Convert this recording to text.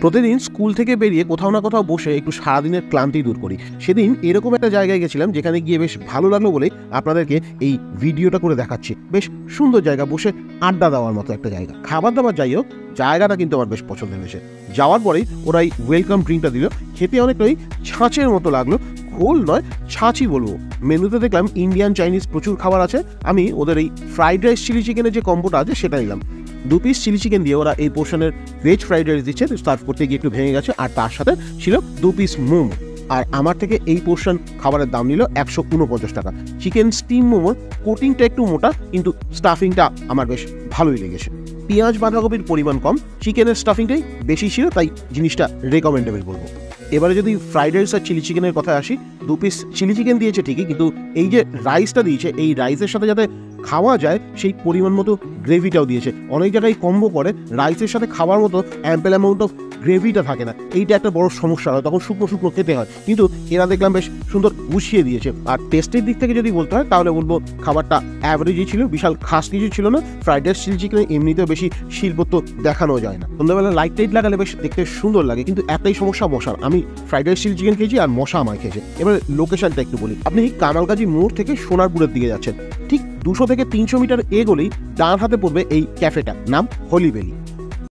প্রতিদিন স্কুল থেকে বেরিয়ে কোথাও না কোথাও বসে একটু সারাদিনের ক্লান্তি দূর করি। সেদিন এরকম একটা জায়গায় গেছিলাম যেখানে গিয়ে বেশ ভালো লাগলো বলে আপনাদেরকে এই ভিডিওটা করে দেখাচ্ছি। বেশ সুন্দর জায়গা, বসে আড্ডা দেওয়ার মতো একটা জায়গা। খাবার দাবার যাই হোক, জায়গাটা কিন্তু আমার বেশ পছন্দ হয়েছে। যাওয়ার পরেই ওরা এই ওয়েলকাম ড্রিঙ্কটা দিল, খেতে অনেকটাই ছাঁচের মতো লাগলো। ঘোল নয়, ছাঁচই বলবো। মেনুতে দেখলাম ইন্ডিয়ান চাইনিজ প্রচুর খাবার আছে। আমি ওদের এই ফ্রাইড রাইস চিলি চিকেনের যে কম্বোটা আছে সেটা নিলাম। 2 পিস চিলি চিকেন দিয়ে ওরা এই পোর্শনের ভেজ ফ্রাইড রাইস দিচ্ছে, সার্ভ করতে গিয়ে একটু ভেঙে গেছে। আর তার সাথে ছিল 2 পিস মোমো। আর আমার থেকে এই পোর্শন খাবারের দাম নিল 149 টাকা। চিকেন স্টিম মোমোর কোটিংটা একটু মোটা, কিন্তু স্টাফিংটা আমার বেশ ভালোই লেগেছে। পেঁয়াজ বাঁধাকপির পরিমাণ কম, চিকেনের স্টাফিংটাই বেশি ছিল, তাই জিনিসটা রেকমেন্ডেবল বলবো। এবারে যদি ফ্রাইড রাইস আর চিলি চিকেনের কথায় আসি, 2 পিস চিলি চিকেন দিয়েছে ঠিকই, কিন্তু এই যে রাইসটা দিয়েছে, এই রাইসের সাথে যাতে খাওয়া যায় সেই পরিমাণ মতো গ্রেভিটাও দিয়েছে। অনেক জায়গায় কম্বো করে রাইসের সাথে খাওয়ার মতো অ্যাম্পেল অ্যামাউন্ট অফ গ্রেভিটা থাকে না, এইটা একটা বড় সমস্যা হয়, তখন শুকনো শুকনো খেতে হয়। কিন্তু এরা দেখলাম বেশ সুন্দর গুছিয়ে দিয়েছে। আর টেস্টের দিক থেকে যদি বলতে হয় তাহলে বলবো খাবারটা অ্যাভারেজই ছিল, বিশাল খাস কিছু ছিল না। ফ্রাইড রাইস চিলি চিকেনে এমনিতেও বেশি শিল্পত্ব দেখানো যায় না। সন্ধ্যাবেলা লাইট টাইট লাগালে বেশ দেখতে সুন্দর লাগে, কিন্তু একটাই সমস্যা মশার। আমি ফ্রাইড রাইস চিলি চিকেন খেয়েছি আর মশা আমায় খেয়েছে। এবার লোকেশনটা একটু বলি। আপনি কামালগাজী মোড় থেকে সোনারপুরের দিকে যাচ্ছেন, ঠিক 200 থেকে 300 মিটার এগোলেই ডান হাতে পড়বে এই ক্যাফেটা, নাম হোলি ভ্যালি।